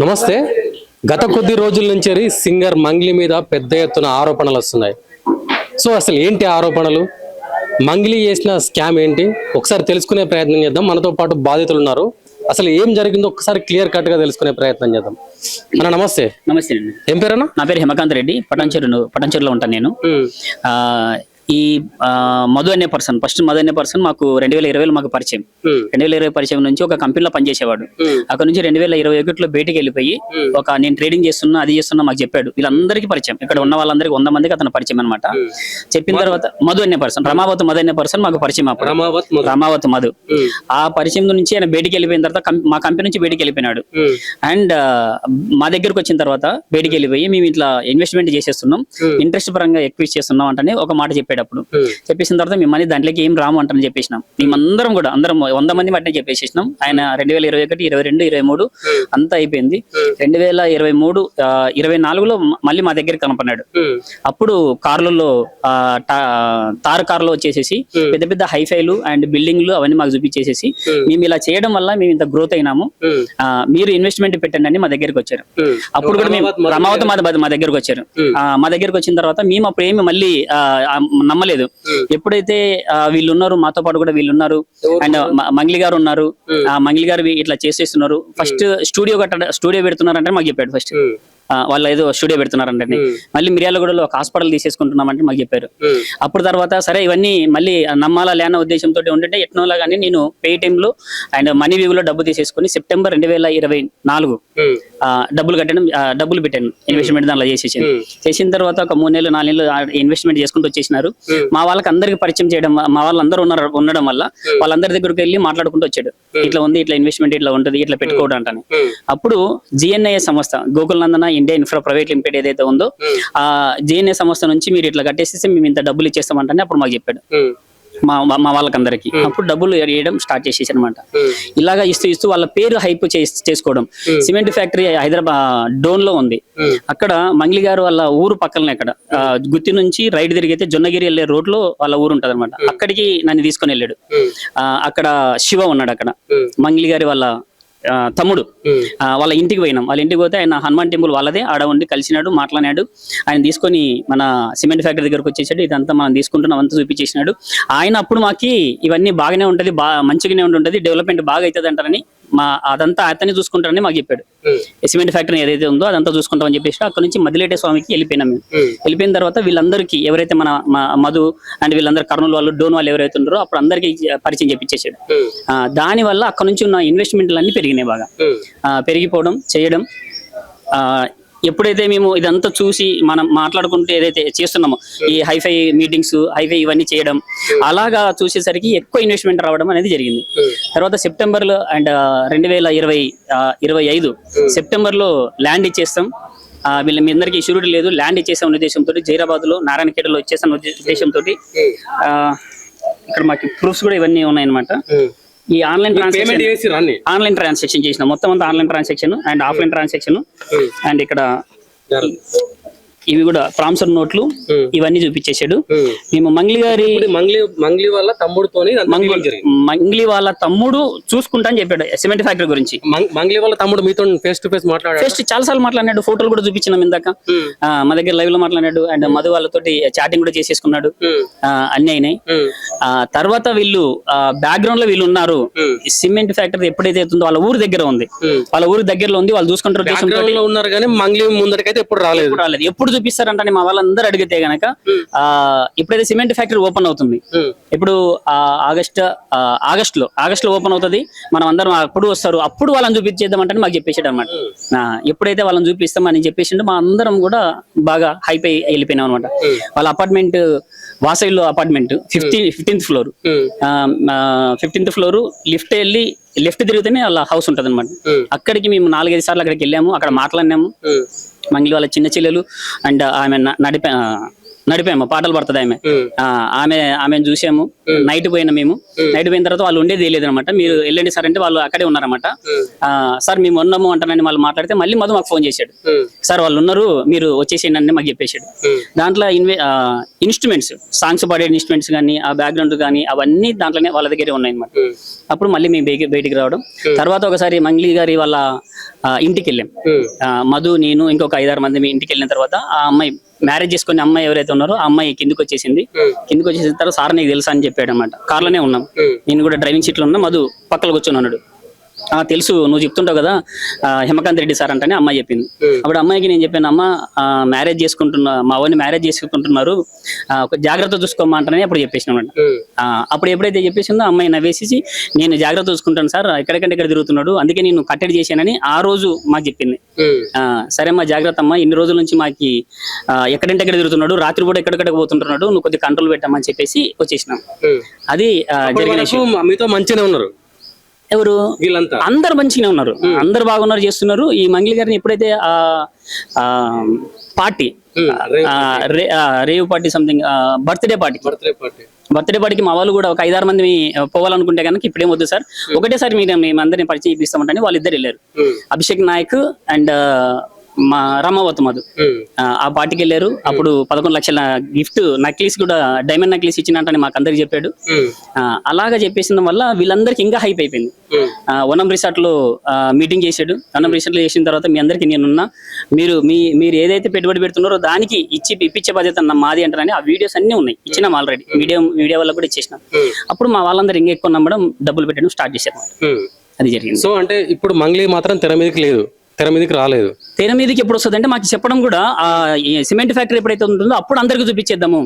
నమస్తే. గత కొద్ది రోజుల నుంచి సింగర్ మంగ్లీ మీద పెద్ద ఎత్తున ఆరోపణలు వస్తున్నాయి. సో అసలు ఏంటి ఆరోపణలు, మంగ్లీ చేసిన స్కామ్ ఏంటి, ఒకసారి తెలుసుకునే ప్రయత్నం చేద్దాం. మనతో పాటు బాధితులు ఉన్నారు. అసలు ఏం జరిగిందో ఒకసారి క్లియర్ కట్ గా తెలుసుకునే ప్రయత్నం చేద్దాం. అన్న నమస్తే. నమస్తే అండి. ఏం పేరన్నా? నా పేరు హిమకాంత్ రెడ్డి. పటాన్చెరులో ఉంటాను నేను. ఈ మధు అనే పర్సన్, ఫస్ట్ మధు అనే పర్సన్ మాకు 2020 మాకు పరిచయం. 2020 పరిచయం నుంచి ఒక కంపెనీలో పనిచేసేవాడు. అక్కడ నుంచి 2021లో బయటికి వెళ్ళిపోయి నేను ట్రేడింగ్ చేస్తున్నా, అది చేస్తున్నా మాకు చెప్పాడు. వీళ్ళందరికీ పరిచయం, ఇక్కడ ఉన్న వాళ్ళందరికీ 100 మందికి అతను పరిచయం అనమాట. చెప్పిన తర్వాత మధు అనే పర్సన్, రమావత్ మధు అనే పర్సన్ మాకు పరిచయం. రమావత్ మధు ఆ పరిచయం నుంచి ఆయన బయటికి వెళ్ళిపోయిన తర్వాత మా కంపెనీ నుంచి బయటికి వెళ్ళిపోయినాడు. అండ్ మా దగ్గరకు వచ్చిన తర్వాత బయటికి వెళ్ళిపోయి మేము ఇట్లా ఇన్వెస్ట్మెంట్ చేసేస్తున్నాం, ఇంట్రెస్ట్ పరంగా ఎక్కువ చేస్తున్నాం అంటే ఒక మాట చెప్పాడు. అప్పుడు చెప్పేసిన తర్వాత మిమ్మల్ని దాంట్లోకి ఏం రాము అంటని చెప్పేసినాం. మేమందరం కూడా 100 మంది బట్టే చెప్పేసేసినాం. ఆయన 2021, 22, 23 అంతా అయిపోయింది. 2023, 24లో మళ్ళీ మా దగ్గర కనపడినాడు. అప్పుడు కార్లలో తారు కార్లో వచ్చేసేసి పెద్ద పెద్ద హైఫైలు అండ్ బిల్డింగ్లు అవన్నీ మాకు చూపించేసేసి మేము ఇలా చేయడం వల్ల మేము ఇంత గ్రోత్ అయినాము, మీరు ఇన్వెస్ట్మెంట్ పెట్టండి అని మా దగ్గరికి వచ్చారు. అప్పుడు కూడా మేము రమావత్ మా దగ్గరకు వచ్చారు. మా దగ్గరకు వచ్చిన తర్వాత మేము అప్పుడు ఏమి మళ్ళీ నమ్మలేదు. ఎప్పుడైతే వీళ్ళు ఉన్నారు, మాతో పాటు కూడా వీళ్ళు ఉన్నారు అండ్ మంగ్లీ గారు ఉన్నారు, మంగ్లీ గారు ఇట్లా చేసేస్తున్నారు, ఫస్ట్ స్టూడియో పెడుతున్నారంటే మాకు చెప్పాడు. ఫస్ట్ వాళ్ళు ఏదో స్టూడియో పెడుతున్నారంటే మళ్ళీ మిర్యాలగూడలో ఒక హాస్పిటల్ తీసేసుకుంటున్నామంటే మాకు చెప్పారు. అప్పుడు తర్వాత సరే ఇవన్నీ మళ్ళీ నమ్మాలా లేన ఉద్దేశంతో ఉంటుంటే ఎట్నోలా కానీ నేను పే టైంలో అండ్ మనీ వ్యూలో డబ్బు తీసేసుకుని సెప్టెంబర్ 2024 డబ్బులు పెట్టాను ఇన్వెస్ట్మెంట్ దానిలో చేసిన తర్వాత ఒక 3 నెలలు 4 నెలలు ఇన్వెస్ట్మెంట్ చేసుకుంటూ వచ్చేసినారు. మా వాళ్ళకి అందరికి పరిచయం చేయడం, మా వాళ్ళందరూ ఉండడం వల్ల వాళ్ళందరి దగ్గరికి వెళ్ళి మాట్లాడుకుంటూ వచ్చాడు. ఇట్లా ఉంది, ఇట్లా ఇన్వెస్ట్మెంట్ ఇట్లా ఉంటుంది, ఇట్లా పెట్టుకోవడం అంటాను. అప్పుడు GNIS సంస్థ, గోకుల్ నందన ఇండియా ఇన్ఫ్రా ప్రైవేట్ లిమిటెడ్ ఏదైతే ఉందో ఆ GNIS సంస్థ నుంచి మీరు ఇట్లా కట్టేసేసి మేము ఇంత డబ్బులు ఇచ్చేస్తామంటే అప్పుడు మాకు చెప్పాడు మా వాళ్ళకందరికి. అప్పుడు డబ్బులు వేయడం స్టార్ట్ చేసేసి అనమాట. ఇలాగా ఇస్తూ వాళ్ళ పేరు హైప్ చేసుకోవడం. సిమెంట్ ఫ్యాక్టరీ హైదరాబాద్ డోన్ లో ఉంది. అక్కడ మంగ్లీ గారు వాళ్ళ ఊరు పక్కనే, అక్కడ గుత్తి నుంచి రైట్ తిరిగితే జొన్నగిరి వెళ్ళే రోడ్ లో వాళ్ళ ఊరు ఉంటది అనమాట. అక్కడికి నన్ను తీసుకొని వెళ్ళాడు. అక్కడ శివ ఉన్నాడు అక్కడ, మంగ్లీ గారి వాళ్ళ తమ్ముడు. వాళ్ళ ఇంటికి పోయినాం. వాళ్ళ ఇంటికి పోతే ఆయన హనుమాన్ టెంపుల్ వాళ్ళదే, ఆడ ఉండి కలిసినాడు, మాట్లాడినాడు. ఆయన తీసుకొని మన సిమెంట్ ఫ్యాక్టరీ దగ్గరకు వచ్చేసాడు. ఇదంతా మనం తీసుకుంటున్నాం అంతా చూపించేసినాడు. ఆయన అప్పుడు మాకి ఇవన్నీ బాగానే ఉంటది, మంచిగానే ఉంటుంటది, డెవలప్మెంట్ బాగా అవుతుంది అంటారని అదంతా అతన్ని చూసుకుంటారని మాకు చెప్పాడు. సిమెంట్ ఫ్యాక్టరీ ఏదైతే ఉందో అదంతా చూసుకుంటామని చెప్పేసి అక్కడ నుంచి మదిలేటే స్వామికి వెళ్ళిపోయినాం మేము. వెళ్ళిపోయిన తర్వాత వీళ్ళందరికీ ఎవరైతే మన మధు అండ్ వీళ్ళందరూ కర్నూలు వాళ్ళు, డోన్ వాళ్ళు ఎవరైతే ఉన్నారో అప్పుడు అందరికీ పరిచయం చెప్పించేసాడు. దాని వల్ల అక్కడ నుంచి ఉన్న ఇన్వెస్ట్మెంట్లు అన్ని పెరిగినాయి, బాగా పెరిగిపోవడం చేయడం. ఎప్పుడైతే మేము ఇదంతా చూసి మనం మాట్లాడుకుంటూ ఏదైతే చేస్తున్నామో ఈ హైఫై మీటింగ్స్, హైఫై ఇవన్నీ చేయడం, అలాగా చూసేసరికి ఎక్కువ ఇన్వెస్ట్మెంట్ రావడం అనేది జరిగింది. తర్వాత సెప్టెంబర్లో అండ్ 2025 సెప్టెంబర్లో ల్యాండ్ ఇచ్చేస్తాం. మీ అందరికీ షూరిటీ లేదు, ల్యాండ్ ఇచ్చేసాం ఉద్దేశంతో జైరాబాద్ లో నారాయణఖేడ్లో ఇచ్చేసాం ఉద్దేశంతో. ఇక్కడ మాకు ప్రూఫ్స్ కూడా ఇవన్నీ ఉన్నాయన్నమాట. ఈ ఆన్లైన్ ట్రాన్సాక్షన్ చేసిన మొత్తం అంతా online transaction and offline transaction. And ఇక్కడ ఇవి కూడా ట్రాన్స్ఫర్ నోట్లు ఇవన్నీ చూపించేశాడు. మేము మంగ్లీ వాళ్ళ తమ్ముడు చూసుకుంటా అని చెప్పాడు సిమెంట్ ఫ్యాక్టరీ గురించి. మంగ్లీ వాళ్ళ తమ్ముడు మీతో ఫేస్ టు ఫేస్ మాట్లాడాడు. ఫస్ట్ చాలా సార్లు మాట్లాడినాడు, ఫోటోలు కూడా చూపించినాం ఇందాక. మా దగ్గర లైవ్ లో మాట్లాడాడు అండ్ మధు వాళ్ళతోటి చాటింగ్ కూడా చేసేసుకున్నాడు. అన్ని అయినాయి. తర్వాత వీళ్ళు బ్యాక్గ్రౌండ్ లో వీళ్ళు ఉన్నారు. సిమెంట్ ఫ్యాక్టరీ ఎప్పుడైతే ఉందో వాళ్ళ ఊరు దగ్గర ఉంది, వాళ్ళ ఊరు దగ్గరలో ఉంది, వాళ్ళు చూసుకుంటారు ఉన్నారు. కానీ మంగ్లీ ముందరికైతే ఎప్పుడు రాలేదు. ఎప్పుడు చూపిస్తారంటే మా వాళ్ళందరూ అడిగితే గనక ఇప్పుడైతే సిమెంట్ ఫ్యాక్టరీ ఓపెన్ అవుతుంది, ఇప్పుడు ఆగస్టులో ఓపెన్ అవుతుంది, మనం అందరం అప్పుడు వస్తారు, అప్పుడు వాళ్ళని చూపించేద్దామంటే మాకు చెప్పేసాడు అనమాట. ఎప్పుడైతే వాళ్ళని చూపిస్తామని చెప్పేసిండు మా అందరం కూడా బాగా హైపై వెళ్ళిపోయినాం అనమాట. వాళ్ళ అపార్ట్మెంట్ వాసవిలో apartment 15th floor. 15th floor left తిరిగితేనే వాళ్ళ హౌస్ ఉంటది అనమాట. అక్కడికి మేము 4-5 సార్లు అక్కడికి వెళ్ళాము, అక్కడ మాట్లాడినాము. మంగ్లీ వాళ్ళ చిన్న చెల్లెలు అండ్ ఆమె నడిపాము, పాటలు పడుతుంది ఆమె. ఆమెను చూసాము. నైట్ పోయినా మేము. నైట్ పోయిన తర్వాత వాళ్ళు ఉండేది తెలియదు అనమాట. మీరు వెళ్ళండి సార్ అంటే వాళ్ళు అక్కడే ఉన్నారన్నమాట. సార్ మేము ఉన్నాము అంటానని వాళ్ళు మాట్లాడితే మళ్ళీ మధు మాకు ఫోన్ చేశాడు. సార్ వాళ్ళు ఉన్నారు, మీరు వచ్చేసేయండి అని మాకు చెప్పేశాడు. దాంట్లో ఇన్స్ట్రుమెంట్స్, సాంగ్స్ పాడే ఇన్స్ట్రుమెంట్స్ కానీ, ఆ బ్యాక్గ్రౌండ్ కానీ అవన్నీ దాంట్లోనే వాళ్ళ దగ్గరే ఉన్నాయి అనమాట. అప్పుడు మళ్ళీ మేము బయటికి రావడం. తర్వాత ఒకసారి మంగ్లీ గారి వాళ్ళ ఇంటికి వెళ్ళాం. మధు, నేను, ఇంకొక 5-6 మంది మీ ఇంటికి వెళ్ళిన తర్వాత ఆ అమ్మాయి మ్యారేజ్ చేసుకుని అమ్మాయి ఎవరైతే ఉన్నారో ఆ అమ్మాయి కిందికి వచ్చేసింది. కిందికి వచ్చేసిన తర్వాత సార్ నీకు తెలుసా అని చెప్పాడు అనమాట. కార్లోనే ఉన్నాం, నేను కూడా డ్రైవింగ్ సీట్లో ఉన్నా, మధు పక్కన కూర్చొని ఉన్నాడు. తెలుసు, నువ్వు చెప్తుంటావు కదా హిమకాంత్ రెడ్డి సార్ అంటేనే అమ్మాయి చెప్పింది. అప్పుడు అమ్మాయికి నేను చెప్పాను, అమ్మ మ్యారేజ్ చేసుకుంటున్నా, మా వాడిని మ్యారేజ్ చేసుకుంటున్నారు, ఒక జాగ్రత్త చూసుకోమా అంటేనే అప్పుడు చెప్పేసినామంట. అప్పుడు ఎప్పుడైతే చెప్పేసిందో అమ్మాయి నవ్వేసి, నేను జాగ్రత్త చూసుకుంటాను సార్, ఎక్కడికంటే ఇక్కడ తిరుగుతున్నాడు, అందుకే నేను కట్టడి చేశానని ఆ రోజు మాకు చెప్పింది. సరే అమ్మా జాగ్రత్త అమ్మా, ఇన్ని రోజుల నుంచి మాకు ఎక్కడంటే ఎక్కడ తిరుగుతున్నాడు, రాత్రి కూడా ఎక్కడిక్కడ పోతుంటున్నాడు, నువ్వు కొద్దిగా కంట్రోల్ పెట్టామని చెప్పేసి వచ్చేసినాం. అది మీతో మంచిగానే ఉన్నారు ఎవరు, అందరు మంచిగానే ఉన్నారు, అందరు బాగున్నారు, చేస్తున్నారు. ఈ మంగ్లీ గారిని ఎప్పుడైతే party rave party something birthday పార్టీకి మా వాళ్ళు కూడా ఒక 5-6 మంది పోవాలనుకుంటే కనుక ఇప్పుడేం వద్దు సార్, ఒకటేసారి మేము అందరినీ పరిచయం ఇప్పిస్తామంటే వాళ్ళు ఇద్దరు వెళ్ళారు. అభిషేక్ నాయక్ అండ్ మా రమావత్ మధు ఆ పార్టీకి వెళ్ళారు. అప్పుడు 11 లక్షల గిఫ్ట్ నక్లీస్ కూడా, డైమండ్ నక్లీస్ ఇచ్చినట్టని మాకు అందరికి చెప్పాడు. అలాగా చెప్పేసిన వల్ల వీళ్ళందరికీ ఇంకా హైప్ అయిపోయింది. వనం రిసార్ట్ లో మీటింగ్ చేశాడు. వనం రిసార్ట్ లో చేసిన తర్వాత మీ అందరికి నేనున్నా, మీరు ఏదైతే పెట్టుబడి పెడుతున్నారో దానికి ఇప్పించే బాధ్యత మాది అంటారని ఆ వీడియోస్ అన్ని ఉన్నాయి, ఇచ్చినాం ఆల్రెడీ. మీడియా వల్ల కూడా ఇచ్చేసినాం. అప్పుడు మా వాళ్ళందరూ ఇంకా ఎక్కువ నమ్మడం, డబ్బులు పెట్టడం స్టార్ట్ చేశారు. అది జరిగింది. సో అంటే ఇప్పుడు మంగ్లీ మాత్రం తెర మీదకి లేదు, తెర మీదకి రాలేదు. తెర మీదకి ఎప్పుడు వస్తుంది అంటే మాకు చెప్పడం కూడా, సిమెంట్ ఫ్యాక్టరీ ఎప్పుడైతే ఉంటుందో అప్పుడు అందరికి చూపించేద్దాము,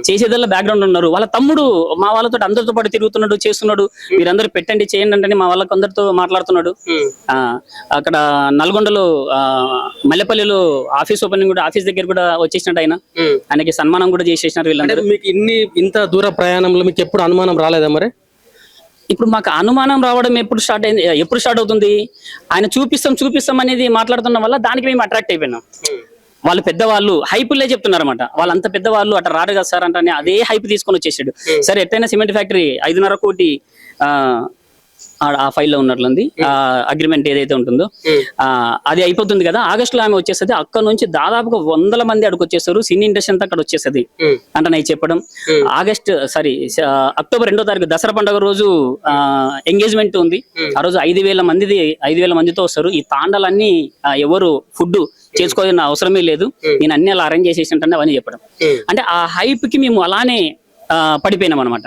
చేసేదల్లా బ్యాక్గ్రౌండ్ ఉన్నారు. వాళ్ళ తమ్ముడు మా వాళ్ళతో అందరితో పాటు తిరుగుతున్నాడు, చేస్తున్నాడు, మీరందరూ పెట్టండి చేయండి అంటే మా వాళ్ళకి అందరితో మాట్లాడుతున్నాడు. అక్కడ నల్గొండలో మల్లెపల్లిలో ఆఫీస్ ఓపెనింగ్ కూడా, ఆఫీస్ దగ్గర కూడా వచ్చేసినట్టు ఆయనకి సన్మానం కూడా చేసేసినారు వీళ్ళందరూ. మీకు ఇంత దూర ప్రయాణంలో మీకు ఎప్పుడు అనుమానం రాలేదా మరి? ఇప్పుడు మాకు అనుమానం రావడం ఎప్పుడు స్టార్ట్ అవుతుంది, ఆయన చూపిస్తాం అనేది మాట్లాడుతున్న వల్ల దానికి మేము అట్రాక్ట్ అయిపోయినాం. వాళ్ళు పెద్దవాళ్ళు హైపులే చెప్తున్నారు అనమాట. వాళ్ళంత పెద్దవాళ్ళు అట్లా రారు కదా సార్ అంటే అదే హైప్ తీసుకొని వచ్చేసాడు. సరే ఎట్టయినా సిమెంట్ ఫ్యాక్టరీ 5.5 కోటి ఆ ఫైల్లో ఉన్నట్లుంది, అగ్రిమెంట్ ఏదైతే ఉంటుందో అది అయిపోతుంది కదా, ఆగస్టులో ఆమె వచ్చేస్తుంది. అక్కడ నుంచి దాదాపుగా 100 మంది అక్కడికి వచ్చేస్తారు, సినీ ఇండస్ట్రీ అంతా అక్కడ వచ్చేస్తుంది అంటే నేను చెప్పడం. అక్టోబర్ 2వ తారీఖు దసరా పండుగ రోజు ఎంగేజ్మెంట్ ఉంది. ఆ రోజు 5,000 మందితో వస్తారు. ఈ తాండాలన్నీ ఎవరు ఫుడ్ చేసుకోవాల్సిన అవసరమే లేదు, నేను అన్ని అలా అరేంజ్ చేసేసినట్టు అవన్నీ చెప్పడం. అంటే ఆ హైప్ కి మేము అలానే పడిపోయినాం అనమాట.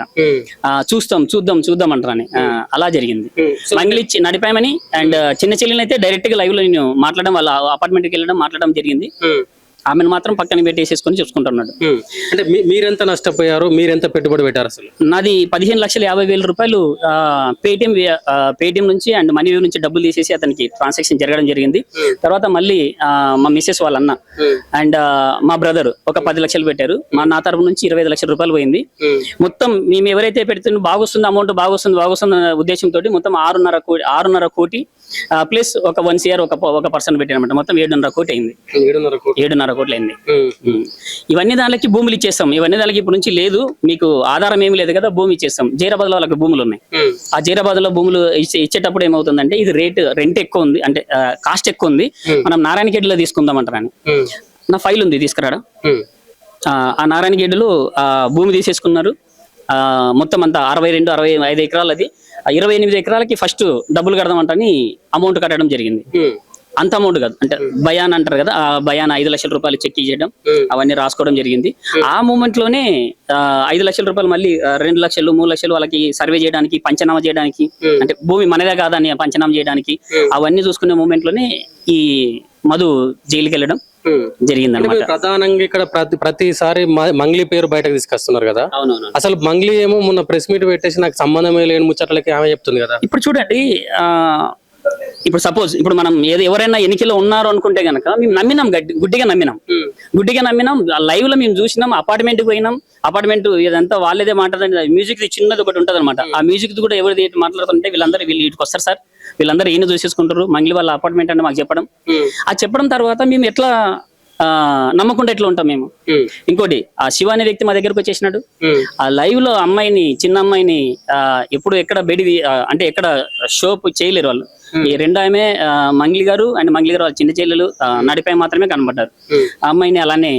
చూద్దాం అంటారని అలా జరిగింది. మంగ్లీ నడిపామని అండ్ చిన్న చెల్లిని అయితే డైరెక్ట్ గా లైవ్ లో నేను మాట్లాడడం, వాళ్ళ అపార్ట్మెంట్ కి వెళ్ళడం, మాట్లాడడం జరిగింది. ఆమెను మాత్రం పక్కన పెట్టేసేసుకొని చూసుకుంటున్నాడు. అంటే మీరెంత నష్టపోయారు, మీరెంత పెట్టుబడి పెట్టారు? అసలు నాది 15,50,000 రూపాయలు పేటిఎం నుంచి అండ్ మనీ నుంచి డబ్బులు తీసేసి అతనికి ట్రాన్సాక్షన్ జరగడం జరిగింది. తర్వాత మళ్ళీ మా మిస్సెస్ వాళ్ళ అన్న అండ్ మా బ్రదర్ ఒక 10 లక్షలు పెట్టారు. నా తరపు నుంచి 25 లక్షల రూపాయలు పోయింది. మొత్తం మేము ఎవరైతే పెడుతున్నా బాగొస్తుంది, అమౌంట్ బాగొస్తుంది ఉద్దేశంతో మొత్తం 6.5 కోటి ప్లస్ ఒక 1 CR ఒక పర్సన్ పెట్టారనమాట. మొత్తం 7.5 కోటి అయింది. 7.5 కోట్లు అయింది. ఇవన్నీ దానికి భూములు ఇచ్చేస్తాం. ఇవన్నీ దానికి ఇప్పటి నుంచి లేదు, మీకు ఆధారం ఏమి లేదు కదా, భూమి ఇచ్చేస్తాం. జైరాబాద్ లో వాళ్ళకి భూములు ఉన్నాయి. ఆ జైరాబాద్ లో భూములు ఇచ్చేటప్పుడు ఏమవుతుందంటే ఇది రెంట్ ఎక్కువ ఉంది, అంటే కాస్ట్ ఎక్కువ ఉంది, మనం నారాయణగేడ్లో తీసుకుందాం అంటారని. నా ఫైల్ ఉంది తీసుకురాడా. ఆ నారాయణగేడ్లో భూమి తీసేసుకున్నారు. మొత్తం అంతా 62-65 ఎకరాలు. అది 28 ఎకరాలకి ఫస్ట్ డబ్బులు కడదామంటని అమౌంట్ కట్టడం జరిగింది. అంత అమౌంట్ కాదు, అంటే బయాన్ అంటారు కదా, ఆ బయాన్ 5 లక్షల రూపాయలు చెక్ చేయడం, అవన్నీ రాసుకోవడం జరిగింది. ఆ మూమెంట్ లోనే 5 లక్షల రూపాయలు మళ్ళీ 2 లక్షలు 3 లక్షలు వాళ్ళకి సర్వే చేయడానికి, పంచనామా చేయడానికి, అంటే భూమి మనదే కాదని పంచనామా చేయడానికి, అవన్నీ చూసుకునే మూమెంట్ లోనే ఈ మధు జైలుకి వెళ్ళడం జరిగింది అన్నమాట. ప్రధానంగా ఇక్కడ ప్రతిసారి మంగ్లీ పేరు బయటకు తీసుకొస్తున్నారు కదా. అసలు మంగ్లీ ఏమో మొన్న ప్రెస్ మీట్ పెట్టేసి నాకు సంబంధమే లేని ముచ్చట్లకి ఆమె చెప్తుంది కదా. ఇప్పుడు చూడండి, ఇప్పుడు సపోజ్ ఇప్పుడు మనం ఎవరైనా ఎన్నికలో ఉన్నారు అనుకుంటే గనక మేము నమ్మినాం, గుడ్డిగా నమ్మినాం. లైవ్ లో మేము చూసినాం, అపార్ట్మెంట్ పోయినాం. అపార్ట్మెంట్ ఇదంతా వాళ్ళేదే మాట్లాడండి. మ్యూజిక్ చిన్నది ఒకటి ఉంటది అనమాట. ఆ మ్యూజిక్ కూడా ఎవరిది మాట్లాడుతుంటే వీళ్ళు ఇటుకు వస్తారు సార్, వీళ్ళందరూ ఈయన చూసేసుకుంటారు. మంగ్లీ వాళ్ళ అపార్ట్మెంట్ అంటే మాకు చెప్పడం. ఆ చెప్పడం తర్వాత మేము ఎట్లా నమ్మకుండా ఎట్లా ఉంటాం మేము. ఇంకోటి ఆ శివ అనే వ్యక్తి మా దగ్గరకు వచ్చేసినాడు. ఆ లైవ్ లో అమ్మాయిని, చిన్న అమ్మాయిని ఎప్పుడు ఎక్కడ అంటే ఎక్కడ షోప్ చేయలేరు వాళ్ళు. ఈ రెండు ఆమె మంగ్లీ గారు అండ్ మంగ్లీ గారు వాళ్ళ చిన్న చెల్లెలు నడిపై మాత్రమే కనబడ్డారు. ఆ అమ్మాయిని అలానే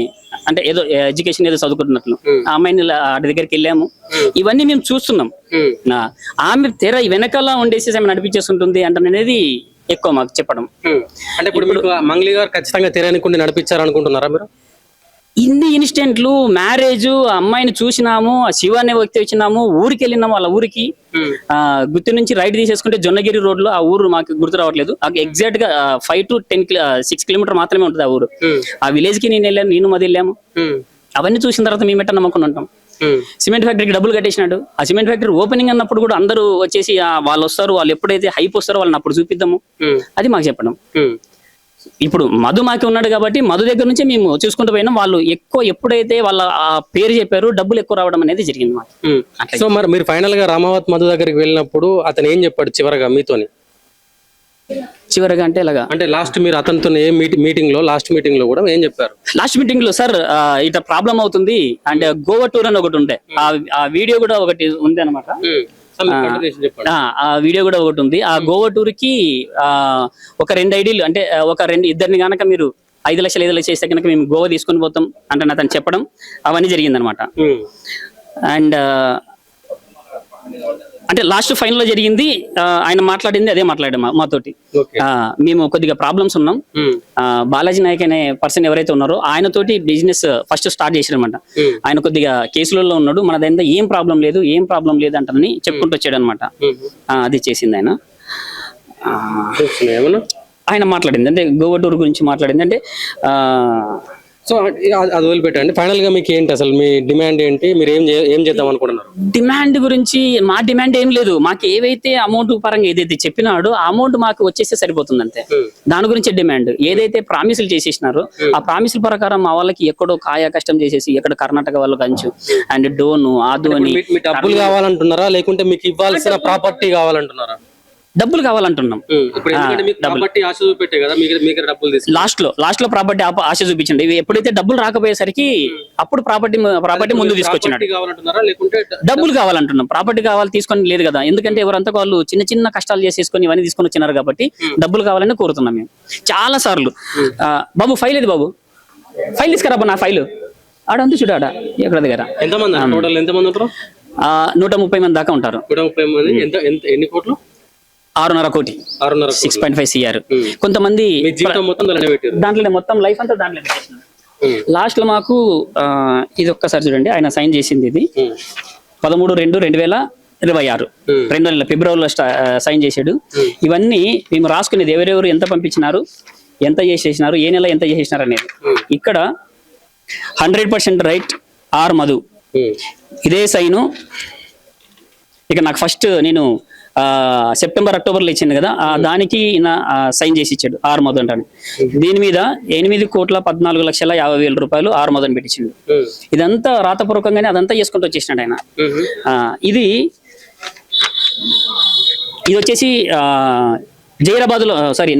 అంటే ఏదో ఎడ్యుకేషన్ ఏదో చదువుకుంటున్నట్లు ఆ అమ్మాయిని వాటి దగ్గరికి వెళ్ళాము. ఇవన్నీ మేము చూస్తున్నాం. ఆమె తెర వెనకాల ఉండేసి ఆమె నడిపించేస్తుంటుంది అంటనేది ఎక్కువ మాకు చెప్పడం. అంటే ఇప్పుడు మీకు మంగ్లీ గారు ఖచ్చితంగా తెరనుకుండి నడిపించారు అనుకుంటున్నారా మీరు? ఇన్ని ఇన్సిడెంట్లు, మ్యారేజ్, అమ్మాయిని చూసినాము, ఆ శివ అనే వ్యక్తి వచ్చినాము, ఊరికి వెళ్ళినాము. వాళ్ళ ఊరికి గుత్తి నుంచి రైట్ తీసేసుకుంటే జొన్నగిరి రోడ్ లో, ఆ ఊరు మాకు గుర్తు రావట్లేదు, ఎగ్జాక్ట్ గా 5 to 6 కిలోమీటర్ మాత్రమే ఉంటుంది ఆ ఊరు. ఆ విలేజ్ కి నేను వెళ్ళాను, నేను మది వెళ్ళాము. అవన్నీ చూసిన తర్వాత మేము ఎట్లా నమ్మకుండా ఉంటాం. సిమెంట్ ఫ్యాక్టరీకి డబ్బులు కట్టేసినాడు. ఆ సిమెంట్ ఫ్యాక్టరీ ఓపెనింగ్ అన్నప్పుడు కూడా అందరూ వచ్చేసి వాళ్ళు వస్తారు, వాళ్ళు ఎప్పుడైతే హైప్ వస్తారో వాళ్ళని అప్పుడు చూపిద్దాము, అది మాకు చెప్పడం. ఇప్పుడు మధు మాకి ఉన్నాడు కాబట్టి మధు దగ్గర నుంచి మేము చూసుకుంటూ పోయినాం. వాళ్ళు ఎక్కువ ఎప్పుడైతే వాళ్ళ ఆ పేరు చెప్పారు, డబ్బులు ఎక్కువ రావడం అనేది జరిగింది మాకు. సో మరి మీరు ఫైనల్ గా రామావత్ మధు దగ్గరికి వెళ్ళినప్పుడు అతను ఏం చెప్పాడు చివరగా మీతోని? చివరగా అంటే ఇలాగా అంటే లాస్ట్ మీరు అతనితో ఏ మీటింగ్ లో కూడా ఏం చెప్పారు? లాస్ట్ మీటింగ్ లో సార్ ఇట్లా ప్రాబ్లం అవుతుంది అంటే గోవా టూర్ అని ఒకటి ఉండే, ఆ వీడియో కూడా ఒకటి ఉంది అనమాట. ఆ వీడియో కూడా ఒకటి ఉంది. ఆ గోవా టూర్ కి ఒక 2 ఐడీలు అంటే ఇద్దరిని గనక మీరు 5 లక్షలు 5 లక్షలు చేస్తే కనుక మేము గోవా తీసుకొని పోతాం అంటే అతను చెప్పడం అవన్నీ జరిగింది అనమాట. అండ్ అంటే లాస్ట్ ఫైనల్ లో జరిగింది, ఆయన మాట్లాడింది అదే మాట్లాడాము మాతోటి. మేము కొద్దిగా ప్రాబ్లమ్స్ ఉన్నాం. బాలాజీ నాయక్ అనే పర్సన్ ఎవరైతే ఉన్నారో ఆయనతోటి బిజినెస్ ఫస్ట్ స్టార్ట్ చేశారనమాట. ఆయన కొద్దిగా కేసులలో ఉన్నాడు, మన దగ్గర ఏం ప్రాబ్లం లేదు అంటని చెప్పుకుంటూ వచ్చాడు అనమాట. అది చేసింది ఆయన. ఆయన మాట్లాడింది అంటే గోవా టూర్ గురించి మాట్లాడింది. అంటే సో అది వదిలిపెట్టండి. ఫైనల్ గా మీకు ఏంటి అసలు మీ డిమాండ్ ఏంటి? మీరు ఏం చేద్దాం అనుకుంటున్నారు? డిమాండ్ గురించి మా డిమాండ్ ఏం లేదు. మాకు ఏవైతే అమౌంట్ పరంగా ఏదైతే చెప్పినాడో ఆ అమౌంట్ మాకు వచ్చేస్తే సరిపోతుంది అంతే. దాని గురించి డిమాండ్. ఏదైతే ప్రామిసులు చేసేసినారో ఆ ప్రామిసుల ప్రకారం మా వాళ్ళకి ఎక్కడో కాయ కష్టం చేసేసి ఎక్కడ కర్ణాటక వాళ్ళు కంచు అండ్ డోను ఆదు అని డబ్బులు కావాలంటున్నారా లేకుంటే మీకు ఇవ్వాల్సిన ప్రాపర్టీ కావాలంటున్నారా? డబ్బులు కావాలంటున్నాం. లాస్ట్ లో ప్రాపర్టీ ఆశ చూపించండి. ఎప్పుడైతే డబ్బులు రాకపోయేసరికి అప్పుడు ప్రాపర్టీ ముందు తీసుకొచ్చినాడు. డబ్బులు కావాలంటున్నాం. ప్రాపర్టీ కావాలి తీసుకొని లేదు కదా, ఎందుకంటే ఎవరంతా వాళ్ళు చిన్న చిన్న కష్టాలు చేసేసుకొని ఇవన్నీ తీసుకొని వచ్చినారు కాబట్టి డబ్బులు కావాలని కోరుతున్నాం మేము చాలా సార్లు. బాబు ఫైల్ ఇది, బాబు ఫైల్ తీసుకురా, నా ఫైల్ ఆడంతా చూడు ఆడ ఎక్కడ దగ్గర 130 మంది దాకా ఉంటారు. 6.5 కోటి 6.5 CR. కొంతమంది దాంట్లో మొత్తం లైఫ్ అంతా దాంట్లో లాస్ట్ లో మాకు ఇది ఒక్కసారి చూడండి, ఆయన సైన్ చేసింది ఇది 13/2/2026 2 ఫిబ్రవరిలో సైన్ చేశాడు. ఇవన్నీ మేము రాసుకునేది ఎవరెవరు ఎంత పంపించినారు, ఎంత చేసేసినారు, ఏ నెల ఎంత చేసేసినారు అనేది. ఇక్కడ 100% రైట్ ఆర్ మధు ఇదే సైను. ఇక నాకు ఫస్ట్ నేను సెప్టెంబర్ అక్టోబర్లో ఇచ్చింది కదా, దానికి సైన్ చేసి ఇచ్చాడు ఆర్ మధు అంటాను. దీని మీద 8,14,50,000 రూపాయలు ఆర్ మధు అని పెట్టించాడు. ఇదంతా రాతపూర్వకంగానే అదంతా చేసుకుంటూ వచ్చేసినాడు ఆయన. ఇది వచ్చేసి జైరాబాద్ లో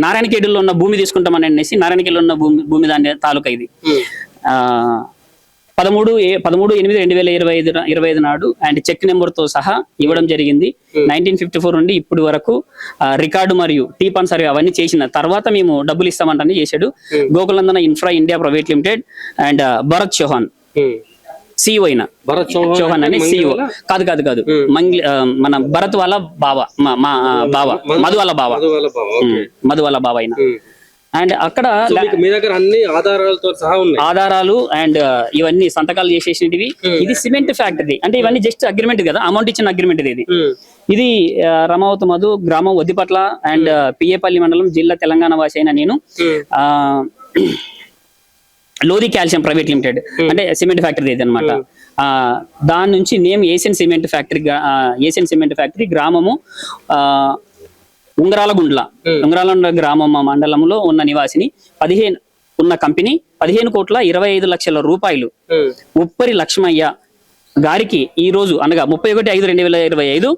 నారాయణఖేడ్లో ఉన్న భూమి తీసుకుంటామని అనేసి నారాయణఖేడ్లో ఉన్న భూమి దాని తాలూకా ఇది 13/8/2025 నాడు అండ్ చెక్ నెంబర్ తో సహా ఇవ్వడం జరిగింది. 1954 నుండి ఇప్పటి వరకు రికార్డు మరియు టీపాన్ సర్వే అవన్నీ చేసిన తర్వాత మేము డబ్బులు ఇస్తామంటే చేశాడు. Gokulanandana infra India private limited and Bharat Chauhan CEO అయిన చౌహాన్ అని CEO కాదు మన భరత్ వాళ్ళ బావ, మధు వాళ్ళ బావ అయిన. అండ్ అక్కడ మీ దగ్గర అన్ని ఆధారాలతో సహా ఉన్నాయి. ఆధారాలు అండ్ ఇవన్నీ సంతకాలు చేసేసినవి. ఇది సిమెంట్ ఫ్యాక్టరీ అంటే ఇవన్నీ జస్ట్ అగ్రిమెంట్ కదా, అమౌంట్ ఇచ్చిన అగ్రిమెంట్ ఇది రమావత్ మధు, గ్రామం వద్దిపట్ల అండ్ పిఏపల్లి మండలం, జిల్లా తెలంగాణ వాసి అయిన నేను. లోది కాల్షియం ప్రైవేట్ లిమిటెడ్ అంటే సిమెంట్ ఫ్యాక్టరీ ఇది అనమాట. దాని నుంచి నేమ్ ఏషియన్ సిమెంట్ ఫ్యాక్టరీ గ్రామము ఉంగరాలగుండ్ల గ్రామం మండలంలో ఉన్న నివాసిని. 15 ఉన్న కంపెనీ 15,25,00,000 రూపాయలు ఉప్పరి లక్ష్మయ్య గారికి ఈ రోజు అనగా 31/5/2025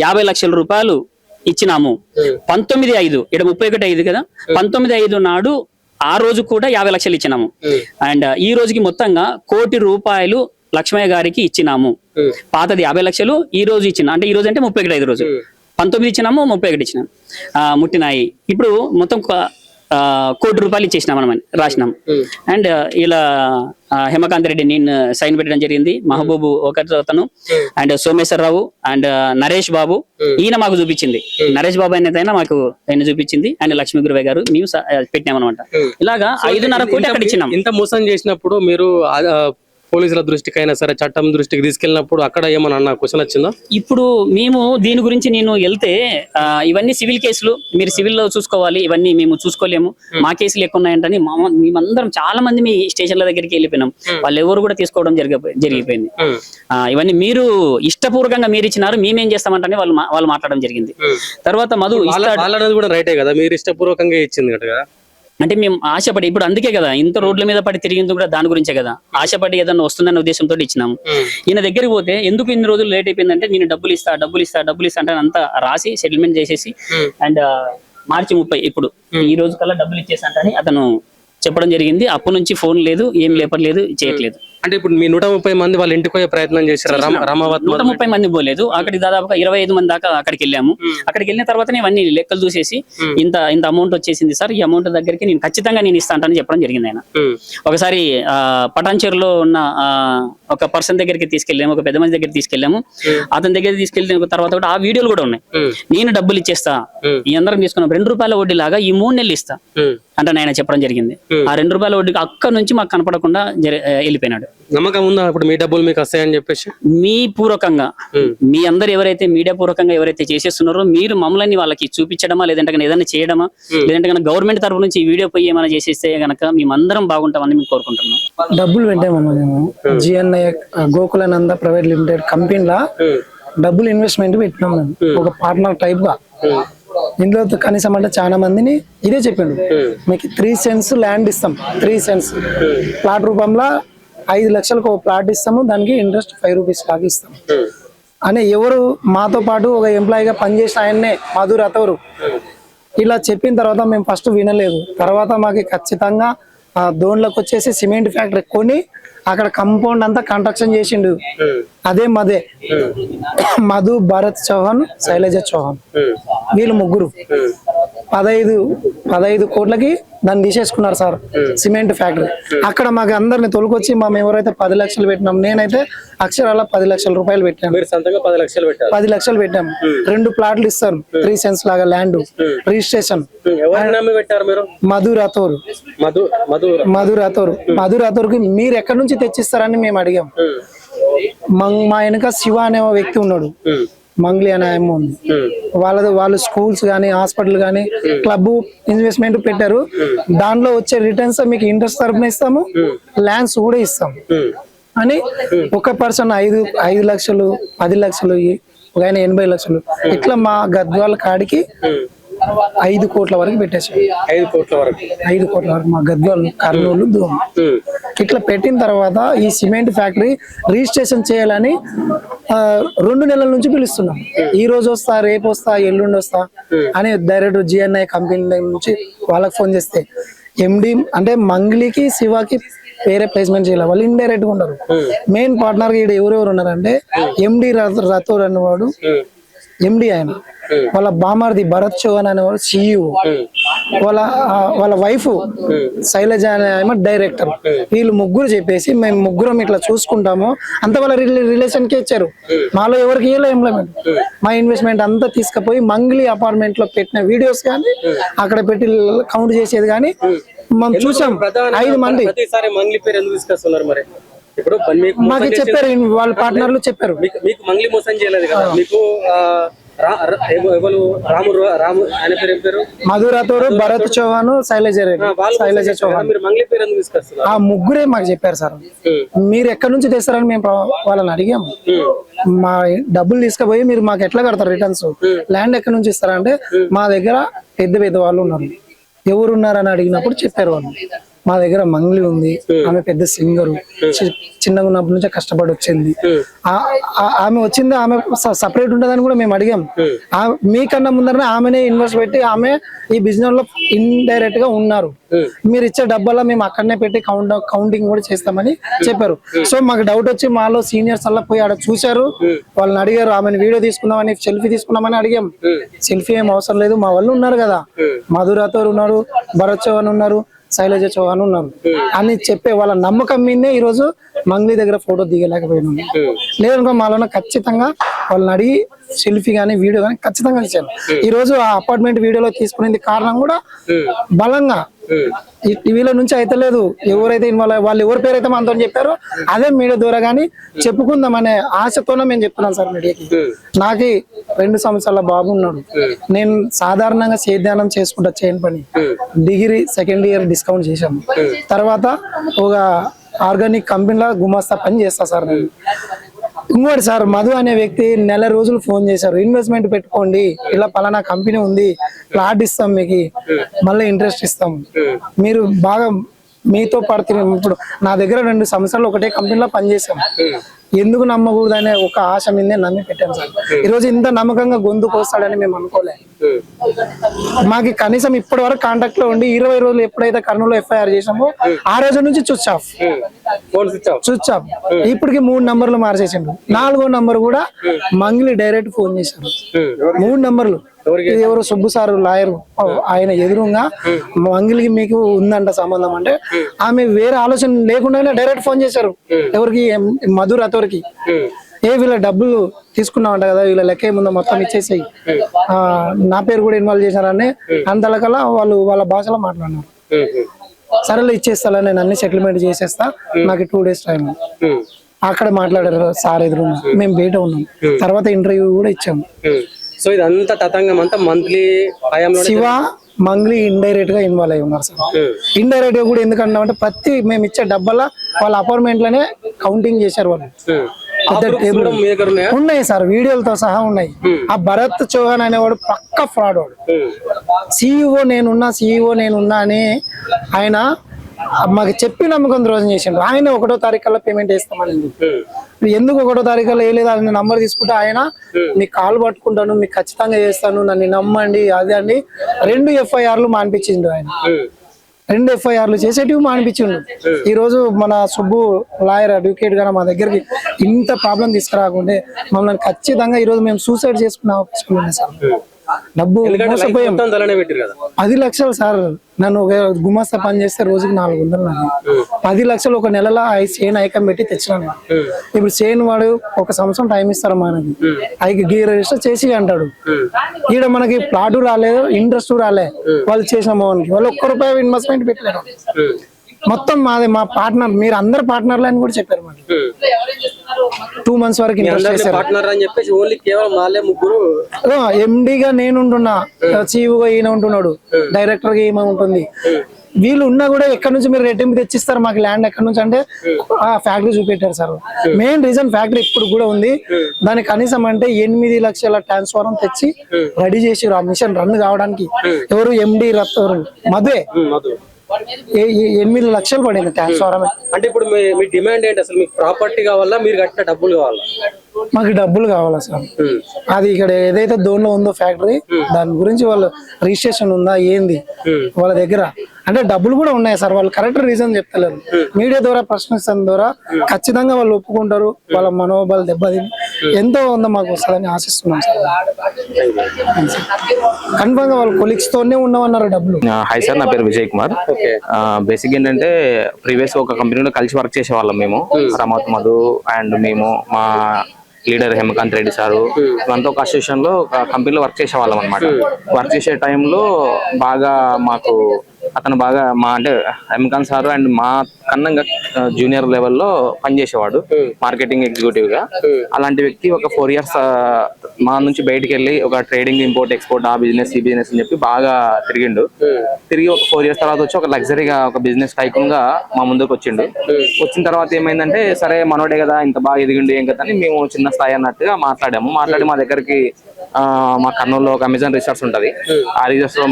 50 లక్షల రూపాయలు ఇచ్చినాము. 19/5 ఇక్కడ 31/5 కదా, 19/5 నాడు ఆ రోజు కూడా 50 లక్షలు ఇచ్చినాము. అండ్ ఈ రోజుకి మొత్తంగా ₹1 కోటి లక్ష్మయ్య గారికి ఇచ్చినాము. పాతది 50 లక్షలు, ఈ రోజు ఇచ్చిన అంటే ఈ రోజు అంటే 35 రోజు, 19 ఇచ్చినాము, 31 ఇచ్చినాము ముట్టినాయి. ఇప్పుడు మొత్తం ₹1 కోటి ఇచ్చేసినాం మనం రాసినాం. అండ్ ఇలా హేమకాంత్ రెడ్డి నేను సైన్ పెట్టడం జరిగింది, మహబూబు ఒకతను, అండ్ సోమేశ్వరరావు అండ్ నరేష్ బాబు ఈయన మాకు చూపించింది. నరేష్ బాబు అయినా మాకు ఆయన చూపించింది, అండ్ లక్ష్మీ గురువయ్య గారు మేము పెట్టినామన్నమాట. ఇలాగా 5.5 కోటి అక్కడ ఇచ్చినాం. ఇంత మోసం చేసినప్పుడు మీరు పోలీసుల దృష్టికి అయినా సరే, చట్టం దృష్టికి తీసుకెళ్ళినప్పుడు అక్కడ ఏమన్నా క్వశ్చన్ వచ్చిందా? ఇప్పుడు మేము దీని గురించి నేను వెళ్తే ఇవన్నీ సివిల్ కేసులు, మీరు సివిల్ లో చూసుకోవాలి, ఇవన్నీ మేము చూసుకోలేము, మా కేసులు ఎక్కువ ఉన్నాయంటని మేమందరం చాలా మంది మీ స్టేషన్ల దగ్గరికి వెళ్ళిపోయినాం. వాళ్ళు ఎవరు కూడా తీసుకోవడం జరిగిపోయింది. ఇవన్నీ మీరు ఇష్టపూర్వకంగా మీరు ఇచ్చినారు, మేమేం చేస్తామంటే వాళ్ళు మాట్లాడడం జరిగింది. తర్వాత మధు కూడా రైటే కదా, మీరు ఇష్టపూర్వకంగా ఇచ్చింది కదా. అంటే మేము ఆశపడి, ఇప్పుడు అందుకే కదా ఇంత రోడ్ల మీద పడి తిరిగింది కూడా దాని గురించే కదా, ఆశపడి ఏదన్నా వస్తుందన్న ఉద్దేశంతో ఇచ్చినాము. ఈయన దగ్గరికి పోతే ఎందుకు ఇన్ని రోజులు లేట్ అయిపోయిందంటే, నేను డబ్బులు ఇస్తా అంటే అంతా రాసి సెటిల్మెంట్ చేసేసి అండ్ మార్చి 30 ఇప్పుడు ఈ రోజు కల్లా డబ్బులు ఇచ్చేసి అంటే అతను చెప్పడం జరిగింది. అప్పటి నుంచి ఫోన్ లేదు, ఏం లేపర్లేదు, చేయట్లేదు. అంటే ఇప్పుడు మీ 130 మంది వాళ్ళ ఇంటికి పోయే ప్రయత్నం చేశారు? 130 మంది పోలేదు, అక్కడికి దాదాపుగా 25 మంది దాకా అక్కడికి వెళ్ళాము. అక్కడికి వెళ్ళిన తర్వాత ఇవన్నీ లెక్కలు చూసేసి ఇంత అమౌంట్ వచ్చేసింది సార్, ఈ అమౌంట్ దగ్గరికి నేను ఖచ్చితంగా నేను ఇస్తానని చెప్పడం జరిగింది. ఆయన ఒకసారి పటాన్చేరులో ఉన్న ఒక పర్సన్ దగ్గరికి తీసుకెళ్ళాము, ఒక పెద్ద మంది దగ్గరికి తీసుకెళ్ళాము. అతని దగ్గర తీసుకెళ్ళిన తర్వాత కూడా ఆ వీడియోలు కూడా ఉన్నాయి. నేను డబ్బులు ఇచ్చేస్తా, ఈ అందరం తీసుకున్నాం, ₹2 వడ్డీ లాగా ఈ 3 నెలలు ఇస్తా అంటే ఆయన చెప్పడం జరిగింది. ఆ ₹2 వడ్డీకి అక్కడ నుంచి మాకు కనపడకుండా వెళ్ళిపోయినాడు. నమ్మకం ఉందా ఇప్పుడు మీ డబ్బులు మీకు వస్తాయని చెప్పేసి? మీ పూర్వకంగా మీ అందరు ఎవరైతే మీడియా పూర్వకంగా ఎవరైతే చేసేస్తున్నారో మీరు మమ్మల్ని వాళ్ళకి చూపించడమా, లేదంటే ఏదైనా చేయడమా, లేదంటే గవర్నమెంట్ తరఫు నుంచి ఈ వీడియో పోయి ఏమైనా చేసేస్తే గనక మేమందరం బాగుంటామని మేము కోరుకుంటున్నాం. డబ్బులు పెట్టామమ్మా మేము GNI గోకులానంద ప్రైవేట్ లిమిటెడ్ కంపెనీలా డబ్బులు ఇన్వెస్ట్మెంట్ పెట్టినాం మేము, ఒక పార్ట్నర్ టైప్ గా. ఇందులో కనీసం అంటే చాలా మందిని ఇదే చెప్పిండు, మీకు 3 సెంట్స్ ల్యాండ్ ఇస్తాం, 3 సెంట్స్ ప్లాట్ రూపంలో 5 లక్షలకు ఒక ప్లాట్ ఇస్తాము, దానికి ఇంట్రెస్ట్ ₹5 లాగా ఇస్తాం అని ఎవరు మాతో పాటు ఒక ఎంప్లాయీగా పనిచేసిన ఆయన్నే మధు రతోరు ఇలా చెప్పిన తర్వాత మేము ఫస్ట్ వినలేదు. తర్వాత మాకు ఖచ్చితంగా దోన్లకు వచ్చేసి సిమెంట్ ఫ్యాక్టరీ కొని అక్కడ కంపౌండ్ అంతా కన్స్ట్రక్షన్ చేసిండు. అదే మధు, భరత్ చౌహాన్, శైలజ చౌహాన్ వీళ్ళు ముగ్గురు 15 కోట్లకి దాన్ని తీసేసుకున్నారు సార్ సిమెంట్ ఫ్యాక్టరీ. అక్కడ మాకు అందరిని తొలకొచ్చి మేము ఎవరైతే 10 లక్షలు పెట్టినాం, నేనైతే అక్షరాల ₹10 లక్షలు పెట్టాను. 10 లక్షలు పెట్టాము. 2 ప్లాట్లు ఇస్తారు, 3 సెంట్స్ లాగా ల్యాండ్ రిజిస్ట్రేషన్. మధు రాథోర్ కి మీరు ఎక్కడి నుంచి తెచ్చిస్తారని మేము అడిగాం. మా వెనక శివ అనే వ్యక్తి ఉన్నాడు, మంగ్లీ అనే ఆయన ఉంది. వాళ్ళు స్కూల్స్ కానీ హాస్పిటల్ కానీ క్లబ్ ఇన్వెస్ట్మెంట్ పెట్టారు, దాంట్లో వచ్చే రిటర్న్స్ మీకు ఇంట్రెస్ట్ తరపున ఇస్తాము, ల్యాండ్స్ కూడా ఇస్తాం అని ఒక పర్సన్ 5 లక్షలు, 10 లక్షలు, ఒక ఆయన 80 లక్షలు ఇట్లా మా గద్వాల కాడికి 5 కోట్ల వరకు పెట్టేసాం. 5 కోట్ల వరకు మా గద్వాలు, కర్నూలు, దూరం ఇట్లా పెట్టిన తర్వాత ఈ సిమెంట్ ఫ్యాక్టరీ రిజిస్ట్రేషన్ చేయాలని 2 నెలల నుంచి పిలుస్తున్నాం. ఈ రోజు వస్తా, రేపు వస్తా, ఎల్లుండి వస్తా అని డైరెక్ట్ GNI కంపెనీ నుంచి వాళ్ళకి ఫోన్ చేస్తే MD అంటే మంగ్లీకి శివకి వేరే ప్లేస్మెంట్ చేయాలి, వాళ్ళు ఇండైరెక్ట్ గా ఉన్నారు. మెయిన్ పార్ట్నర్ ఎవరెవరు ఉన్నారంటే MD రతోర్ అనేవాడు, MD ఆయన, వాళ్ళ బామర్ది భరత్ చౌహాన్ అనేవాడు CEO, వాళ్ళ వైఫ్ శైలజ అనే ఆమె డైరెక్టర్. వీళ్ళు ముగ్గురు చెప్పేసి మేము ముగ్గురం ఇట్లా చూసుకుంటాము అంత వాళ్ళ రిలేషన్ కి ఇచ్చారు. మాలో ఎవరికి ఇవ్వలే ఎంప్లాయ్మెంట్. మా ఇన్వెస్ట్మెంట్ అంతా తీసుకుపోయి మంగ్లీ అపార్ట్మెంట్ లో పెట్టిన వీడియోస్ కానీ అక్కడ పెట్టి కౌంట్ చేసేది కానీ మనం చూసాం. 5 మంది మాకు చెప్పారు, వాళ్ళ పార్ట్నర్లు చెప్పారు. మంగ్లీ మోసం చేయలేదు కదా మీకు? మధు రాథోర్, భరత్ చౌహాన్, శైలజ చౌహాన్ ఆ ముగ్గురే మాకు చెప్పారు సార్. మీరు ఎక్కడి నుంచి తెస్తారని మేము వాళ్ళని అడిగాము. మా డబ్బులు తీసుకుపోయి మీరు మాకు ఎట్లా కడతారు రిటర్న్స్, ల్యాండ్ ఎక్కడి నుంచి ఇస్తారంటే మా దగ్గర పెద్ద వాళ్ళు ఉన్నారు, ఎవరున్నారని అడిగినప్పుడు చెప్పారు వాళ్ళు. మా దగ్గర మంగ్లీ ఉంది, ఆమె పెద్ద సింగరు, చిన్నగా ఉన్నప్పటి నుంచే కష్టపడి వచ్చింది. ఆమె వచ్చింది, ఆమె సపరేట్ ఉంటుందని కూడా మేము అడిగాం. మీకన్నా ముందరనే ఆమెనే ఇన్వెస్ట్ పెట్టి ఆమె ఈ బిజినెస్ లో ఇండైరెక్ట్ గా ఉన్నారు. మీరు ఇచ్చే డబ్బల్లా మేము అక్కడనే పెట్టి కౌంటింగ్ కూడా చేస్తామని చెప్పారు. సో మాకు డౌట్ వచ్చి మాలో సీనియర్స్ అలా పోయి ఆడ చూశారు, వాళ్ళని అడిగారు, ఆమెను వీడియో తీసుకుందామని సెల్ఫీ తీసుకుందామని అడిగాం. సెల్ఫీ ఏం అవసరం లేదు, మా వాళ్ళు ఉన్నారు కదా, మధురాథోర్ ఉన్నారు, భరత్ చౌహాన్ ఉన్నారు, శైలజ చౌహాన్ ఉన్నారు అని చెప్పే వాళ్ళ నమ్మకం మీదే ఈ రోజు మంగ్లీ దగ్గర ఫోటో దిగలేకపోయినాం. లేదనుకో మాలో ఖచ్చితంగా వాళ్ళని అడిగి సెల్ఫీ గానీ వీడియో గానీ ఖచ్చితంగా ఇచ్చాను. ఈ రోజు ఆ అపార్ట్మెంట్ వీడియోలో తీసుకునేది కారణం కూడా బలంగా వీళ్ళ నుంచి అయితే లేదు. ఎవరైతే వాళ్ళు ఎవరి పేరు అయితే మనతో చెప్పారో అదే మీడియా ద్వారా గానీ చెప్పుకుందాం అనే ఆశతోనే మేము చెప్తున్నాం సార్ మీడియాకి. నాకు 2 సంవత్సరాల బాబు ఉన్నాడు. నేను సాధారణంగా సేద్యానం చేసుకుంటా, చేయని పని. డిగ్రీ సెకండ్ ఇయర్ డిస్కౌంట్ చేశాను. తర్వాత ఒక ఆర్గానిక్ కంపెనీలో గుమాస్తా పని చేస్తా సార్ నేను. ఇంకోటి సార్, మధు అనే వ్యక్తి నెల రోజులు ఫోన్ చేశారు, ఇన్వెస్ట్మెంట్ పెట్టుకోండి, ఇలా పలానా కంపెనీ ఉంది, ప్లాట్ ఇస్తాం మీకు, మళ్ళీ ఇంట్రెస్ట్ ఇస్తాం, మీరు బాగా మీతో పడుతున్నాం. ఇప్పుడు నా దగ్గర 2 సంవత్సరాలు ఒకటే కంపెనీలో పనిచేసాం. ఎందుకు నమ్మకూడదు అనే ఒక ఆశ మీదే నమ్మి పెట్టాను సార్. ఈ రోజు ఇంత నమ్మకంగా గొంతుకు వస్తాడని మేము అనుకోలే. మాకు కనీసం ఇప్పటి వరకు కాంటాక్ట్ లో ఉండి 20 రోజులు ఎప్పుడైతే కర్నూలు ఎఫ్ఐఆర్ చేసామో ఆ రోజు నుంచి స్విచ్ ఆఫ్. ఇప్పటికి 3 నంబర్లు మార్చేసిండు. 4వ నంబర్ కూడా మంగ్లీ డైరెక్ట్ ఫోన్ చేశారు. 3 నంబర్లు. ఎవరు సుబ్బు సార్ లాయర్, ఆయన ఎదురుగా మంగిలికి మీకు ఉందంట సంబంధం అంటే ఆమె వేరే ఆలోచన లేకుండానే డైరెక్ట్ ఫోన్ చేశారు. ఎవరికి? మధురాథోర్కి. వీళ్ళ డబ్బులు తీసుకున్నామంట కదా, వీళ్ళ లెక్క ఏముందో మొత్తం ఇచ్చేసాయి, నా పేరు కూడా ఇన్వాల్వ్ చేశారని అంతలకల్లా వాళ్ళు వాళ్ళ భాషలో మాట్లాడినారు. సరేలే ఇచ్చేస్తా, నేను అన్ని సెటిల్మెంట్ చేసేస్తా, నాకు 2 days టైం. అక్కడ మాట్లాడారు సార్ ఎదురుగా, మేము బయట ఉన్నాం. తర్వాత ఇంటర్వ్యూ కూడా ఇచ్చాము. సో ఇదంతా తతంగం అంతా మంత్లీ శివ మంగ్లీ ఇండైరెక్ట్ గా ఇన్వాల్వ్ అయి ఉన్నారు సార్. ఇండైరెక్ట్ గా కూడా ఎందుకన్నామంటే ప్రతి మేము ఇచ్చే డబ్బల్లా వాళ్ళ అపార్ట్మెంట్ లోనే కౌంటింగ్ చేశారు వాళ్ళు. ఉన్నాయి సార్, వీడియోలతో సహా ఉన్నాయి. ఆ భరత్ చౌహాన్ అనేవాడు పక్క ఫ్రాడ్ వాడు. సిఇఓ నేనున్నా అని ఆయన మాకు చెప్పి నమ్మకం ద్రోహం చేసిండు. ఆయన 1వ తారీఖు కల్లా పేమెంట్ వేస్తామని. ఎందుకు 1వ తారీఖు కల్లా వేయలేదు? ఆయన నంబర్ తీసుకుంటే ఆయన మీకు కాల్ పట్టుకుంటాను, మీకు ఖచ్చితంగా చేస్తాను, నన్ను నమ్మండి అదే అండి. 2 FIRలు మానిపించిండు ఆయన. 2 FIRలు చేసేటివి మానిపించిండు. ఈ రోజు మన సుబ్బు లాయర్ అడ్వకేట్ గారు మా దగ్గరికి ఇంత ప్రాబ్లం తీసుకురాకుంటే మమ్మల్ని ఖచ్చితంగా ఈ రోజు మేము సూసైడ్ చేసుకునే అవకాశం ఉంది సార్. డబ్బు 10 లక్షలు సార్. నన్ను ఒక గుమాస్తా పని చేస్తే రోజుకి 400 నాకు. 10 లక్షలు ఒక నెలలో సేన్ ఐకం పెట్టి తెచ్చినాను. ఇప్పుడు సేన్ వాడు 1 సంవత్సరం టైం ఇస్తారు మనకి, ఐకి గీ రిజిస్టర్ చేసి అంటాడు. ఈడ మనకి ప్లాటు రాలేదు, ఇంట్రెస్ట్ రాలే. వాళ్ళు చేసిన మోహన్కి వాళ్ళు ₹1 ఇన్వెస్ట్మెంట్ పెట్టలేరు. మొత్తం మాది, మా పార్ట్నర్, మీరు అందరు పార్ట్నర్లు అని కూడా చెప్పారు. మాకు 2 months వరకు ఎండిగా నేను ఉంటున్నా, చీఫ్గా ఈయన ఉంటున్నాడు, డైరెక్టర్ గా ఈమె ఉంటుంది. వీళ్ళు ఉన్నా కూడా ఎక్కడి నుంచి మీరు రెట్టింపు తెచ్చిస్తారు మాకు ల్యాండ్ ఎక్కడి నుంచి అంటే ఆ ఫ్యాక్టరీ చూపెట్టారు సార్. మెయిన్ రీజన్ ఫ్యాక్టరీ ఇప్పుడు కూడా ఉంది. దానికి కనీసం అంటే 8 లక్షల ట్రాన్స్ఫార్మర్ తెచ్చి రెడీ చేసి ఆ మిషన్ రన్ కావడానికి. ఎవరు? ఎండి మధువే. 8 లక్షలు పడింది ట్రాన్స్ఫార్మర్. అంటే ఇప్పుడు మీ డిమాండ్ ఏంటి అసలు? మీకు ప్రాపర్టీ కావాలా, మీరు కట్టిన డబ్బులు కావాలా? మాకు డబ్బులు కావాలా సార్. అది ఇక్కడ ఏదైతే దోన్లో ఉందో ఫ్యాక్టరీ, దాని గురించి వాళ్ళు రిజిస్ట్రేషన్ ఉందా ఏంది వాళ్ళ దగ్గర అంటే డబ్బులు కూడా ఉన్నాయి సార్. వాళ్ళు కరెక్ట్ రీజన్ చెప్తలేరు. మీడియా ద్వారా ప్రశ్నించడం ద్వారా ఖచ్చితంగా వాళ్ళు ఒప్పుకుంటారు. వాళ్ళ మనోబలం దెబ్బతిని ఎంతో ఉందో మాకు వస్తుందని ఆశిస్తున్నాం సార్. కన్ఫర్మ్ గా వాళ్ళ కొలీగ్స్ తోనే ఉన్నామన్నారు డబ్బులు. హాయ్ సార్, నా పేరు విజయ్ కుమార్. బేసిక్ ఏంటంటే ప్రీవియస్ ఒక కంపెనీలో కలిసి వర్క్ చేసే వాళ్ళం మేము, రమత్ మధు అండ్ మేము, మా లీడర్ హేమకాంత్ రెడ్డి సారు, ఇవంతా ఒక అసోసియేషన్ లో ఒక కంపెనీలో వర్క్ చేసే వాళ్ళం అనమాట. వర్క్ చేసే టైంలో బాగా మాకు అతను బాగా అంటే హేమకాంత్ సారు అండ్ మా కన్నా జూనియర్ లెవెల్లో పనిచేసేవాడు మార్కెటింగ్ ఎగ్జిక్యూటివ్ గా. అలాంటి వ్యక్తి ఒక 4 years మా నుంచి బయటికి వెళ్ళి ఒక ట్రేడింగ్, ఇంపోర్ట్, ఎక్స్పోర్ట్, ఆ బిజినెస్ ఈ బిజినెస్ అని చెప్పి బాగా తిరిగిండు. తిరిగి ఒక 4 years తర్వాత వచ్చి ఒక లగ్జరీగా ఒక బిజినెస్ టైకూన్ గా మా ముందుకు వచ్చిండు. వచ్చిన తర్వాత ఏమైందంటే సరే మనోడే కదా ఇంత బాగా ఎదిగిండు ఏం కదా అని మేము చిన్న స్థాయి అన్నట్టుగా మాట్లాడాము. మాట్లాడి మా దగ్గరికి మా కర్నూలులో ఒక అమెజాన్ రిసార్ట్స్ ఉంటది. ఆ రిసార్ట్స్ లో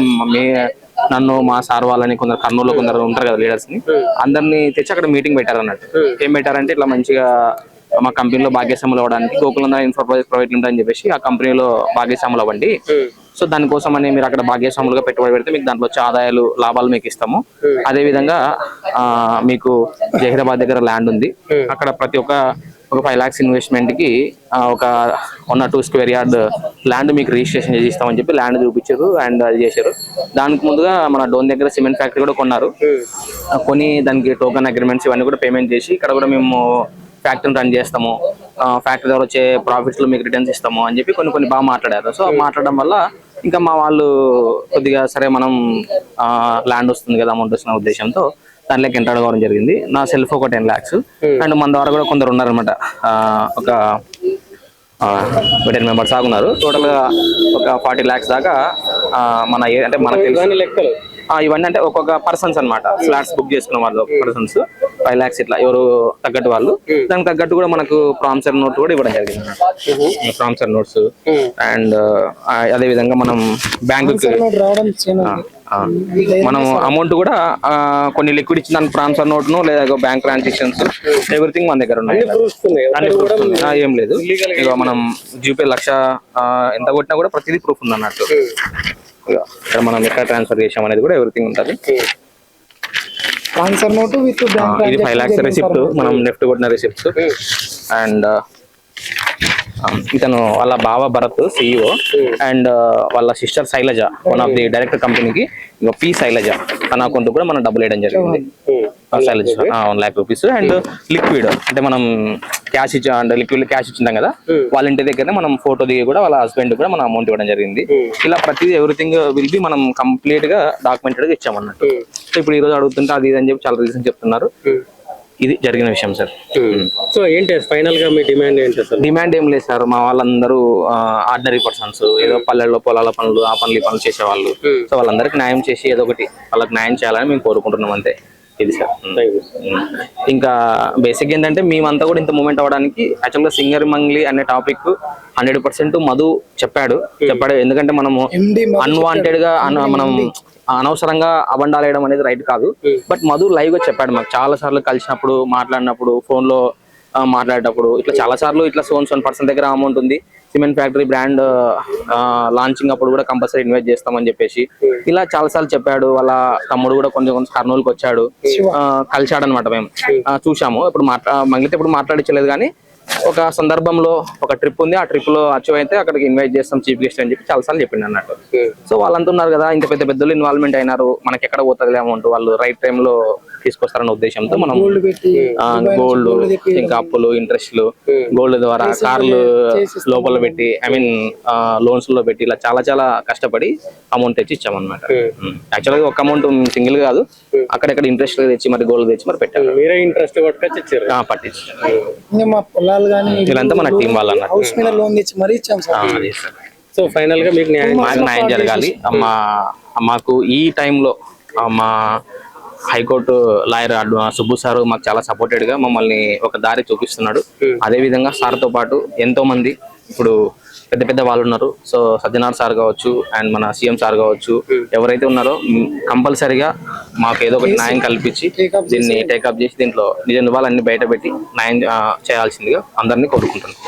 నన్ను మా సార్ వాళ్ళని కొందరు కర్నూలులో కొందరు ఉంటారు కదా లీడర్స్ ని అందరినీ తెచ్చి అక్కడ మీటింగ్ పెట్టారు అన్నట్టు. ఏం పెట్టారంటే ఇట్లా మంచిగా మా కంపెనీలో భాగ్యస్వాములు అవ్వడానికి గోకులంద ఇన్ఫోప్రాజెక్ట్ ప్రైవేట్ లిమిటెడ్ అని చెప్పేసి ఆ కంపెనీలో భాగ్యస్వాములు అవ్వండి. సో దానికోసం అని మీరు అక్కడ భాగ్యస్వాములుగా పెట్టుబడి పెడితే మీకు దాంట్లో వచ్చే ఆదాయాలు లాభాలు మీకు ఇస్తాము. అదే విధంగా మీకు జహీరాబాద్ దగ్గర ల్యాండ్ ఉంది, అక్కడ ప్రతి ఒక 5 lakhs ఇన్వెస్ట్మెంట్ కి ఒక 1 or 2 square yard ల్యాండ్ మీకు రిజిస్ట్రేషన్ చేసి ఇస్తామని చెప్పి ల్యాండ్ చూపించారు అండ్ అది చేశారు. దానికి ముందుగా మన డోన్ దగ్గర సిమెంట్ ఫ్యాక్టరీ కూడా కొన్నారు. కొని దానికి టోకన్ అగ్రిమెంట్స్ ఇవన్నీ కూడా పేమెంట్ చేసి ఇక్కడ కూడా మేము ఫ్యాక్టరీని రన్ చేస్తాము, ఫ్యాక్టరీ ద్వారా వచ్చే ప్రాఫిట్స్ లో మీకు రిటర్న్స్ ఇస్తాము అని చెప్పి కొన్ని బాగా మాట్లాడారు. సో మాట్లాడడం వల్ల ఇంకా మా వాళ్ళు కొద్దిగా సరే మనం ల్యాండ్ వస్తుంది కదా అమౌంట్ వస్తున్న ఉద్దేశంతో దాంట్లోకి ఎంటర్ అవ్వడం జరిగింది. నా సెల్ఫ్ ఒక 10 lakhs అండ్ మన ద్వారా కూడా కొందరు ఉన్నారనమాట, ఒక 10 members దాకా ఉన్నారు. టోటల్ గా ఒక 40 lakhs దాకా మన అంటే మనకు తెలుసు ఇవన్నీ అంటే ఒక్కొక్క పర్సన్స్ అన్నమాట. ఫ్లాట్స్ బుక్ చేసుకున్న వాళ్ళు పర్సన్స్ 5 lakhs ఇట్లా ఎవరు తగ్గట్టు వాళ్ళు, దానికి తగ్గట్టు కూడా మనకు ప్రామిసర్ నోట్ కూడా ఇవ్వడం జరిగింది. ప్రామిసర్ నోట్స్ అండ్ అదే విధంగా మనం బ్యాంకు మనం అమౌంట్ కూడా కొన్ని లిక్విడ్ ఇచ్చిన దానికి ప్రామిసర్ నోట్ ను లేదా బ్యాంక్ ట్రాన్సాక్షన్స్ ఎవ్రీథింగ్ మన దగ్గర ఉన్నాయి. ఏం లేదు, ఇక మనం జీపే 1,00,000 ఎంత కొట్టినా కూడా ప్రతిదీ ప్రూఫ్ ఉంది అన్నట్టు. ఇక్కడ మనం ఎక్కడ ట్రాన్స్ఫర్ చేసాం అనేది కూడా ఎవ్రీథింగ్ ఉంటుంది. ట్రాన్స్ఫర్ నోట్ విత్ ఇది 5 lakhs రిసిప్ట్, మనం నెఫ్ట్ కొట్టిన రిసిప్ట్స్. అండ్ ఇతను వాళ్ళ బావ భరత్ CEO అండ్ వాళ్ళ sister Shailaja one of the director కంపెనీకి పి శైలజ తన అకౌంట్ కూడా మనం డబ్బులు వేయడం జరిగింది. Shailaja 1 lakh rupees and liquid అంటే మనం క్యాష్ ఇచ్చా అంటే లిక్విడ్ క్యాష్ ఇచ్చింటాం కదా, వాళ్ళ ఇంటి దగ్గరనే మనం ఫోటో దిగి కూడా వాళ్ళ హస్బెండ్ కూడా మనం అమౌంట్ ఇవ్వడం జరిగింది. ఇలా ప్రతిదీ ఎవ్రీథింగ్ విల్ బి మనం కంప్లీట్ గా డాక్యుమెంటెడ్ గా ఇచ్చామన్నట్టు. సో ఇప్పుడు ఈ రోజు అడుగుతుంటే అది ఇది అని చెప్పి చాలా రీజన్ చెప్తున్నారు. ఇది జరిగిన విషయం సార్. సో ఏంటి ఫైనల్ గా మీ డిమాండ్ ఏంటి సార్? డిమాండ్ ఏం లేదు సార్, మా వాళ్ళందరూ ఆర్డినరీ పర్సన్స్, ఏదో పల్లెల్లో పొలాల పనులు ఆ పనులు ఈ పనులు చేసేవాళ్ళు. సో వాళ్ళందరికీ న్యాయం చేసి ఏదో ఒకటి వాళ్ళకి న్యాయం చేయాలని మేము కోరుకుంటున్నాం అంతే. ఇది సార్. ఇంకా బేసిక్ ఏంటంటే మేమంతా కూడా ఇంత మూమెంట్ అవ్వడానికి యాక్చువల్గా సింగర్ మంగ్లీ అనే టాపిక్ 100% మధు చెప్పాడు. ఎందుకంటే మనము అన్వాంటెడ్ గా మనం అనవసరంగా అబండాలు వేయడం అనేది రైట్ కాదు. బట్ మధు లైవ్ గా చెప్పాడు మాకు చాలా సార్లు కలిసినప్పుడు, మాట్లాడినప్పుడు, ఫోన్ లో మాట్లాడేటప్పుడు ఇట్లా చాలా సార్లు ఇట్లా సోన్ పర్సన్ దగ్గర అమౌంట్ ఉంది, సిమెంట్ ఫ్యాక్టరీ బ్రాండ్ లాంచింగ్ అప్పుడు కూడా కంపల్సరీ ఇన్వెస్ట్ చేస్తామని చెప్పేసి ఇలా చాలా సార్లు చెప్పాడు. వాళ్ళ తమ్ముడు కూడా కొంచెం కర్నూలుకి వచ్చాడు, కలిశాడు అనమాట. మేము చూసాము. ఇప్పుడు మంగళితే ఇప్పుడు మాట్లాడించలేదు కానీ ఒక సందర్భంలో ఒక ట్రిప్ ఉంది, ఆ ట్రిప్ లో అచీవ్ అయితే అక్కడికి ఇన్వైట్ చేస్తాం చీఫ్ గెస్ట్ అని చెప్పి చాలా సార్లు చెప్పిండు అన్నట్టు. సో వాళ్ళంతా ఉన్నారు కదా, ఇంత పెద్దలు ఇన్వాల్వ్మెంట్ అయినారు, మనకి ఎక్కడ పోతుంది అమౌంట్, వాళ్ళు రైట్ టైం లో తీసుకొస్తారన్న ఉద్దేశంతో మనం గోల్డ్ ఇంకా అప్పులు ఇంట్రెస్ట్లు గోల్డ్ ద్వారా కార్లు లోపల పెట్టి లోన్స్ లో పెట్టి ఇలా చాలా కష్టపడి అమౌంట్ తెచ్చి ఇచ్చామన్నమాట. యాక్చువల్ గా ఒక అమౌంట్ సింగిల్ కాదు, అక్కడెక్కడ ఇంట్రెస్ట్ తెచ్చి మరి గోల్డ్ తెచ్చి మరి పెట్టారు, పట్టించి వీళ్ళంతా మన టీం వాళ్ళు అన్నట్టు. సో ఫైనల్ గా మీకు న్యాయం జరగాలి. మాకు ఈ టైంలో మా హైకోర్టు లాయర్ సుబ్బు సారు మాకు చాలా సపోర్టెడ్ గా మమ్మల్ని ఒక దారి చూపిస్తున్నాడు. అదే విధంగా సార్తో పాటు ఎంతో మంది ఇప్పుడు పెద్ద వాళ్ళు ఉన్నారు. సో సత్యనారాయణ సార్ కావచ్చు అండ్ మన సీఎం సార్ కావచ్చు, ఎవరైతే ఉన్నారో కంపల్సరిగా మాకు ఏదో ఒకటి న్యాయం కల్పించి దీన్ని టేకప్ చేసి దీంట్లో నిజ నిజాలన్నీ బయట పెట్టి న్యాయం చేయాల్సిందిగా అందరినీ కోరుకుంటున్నాను.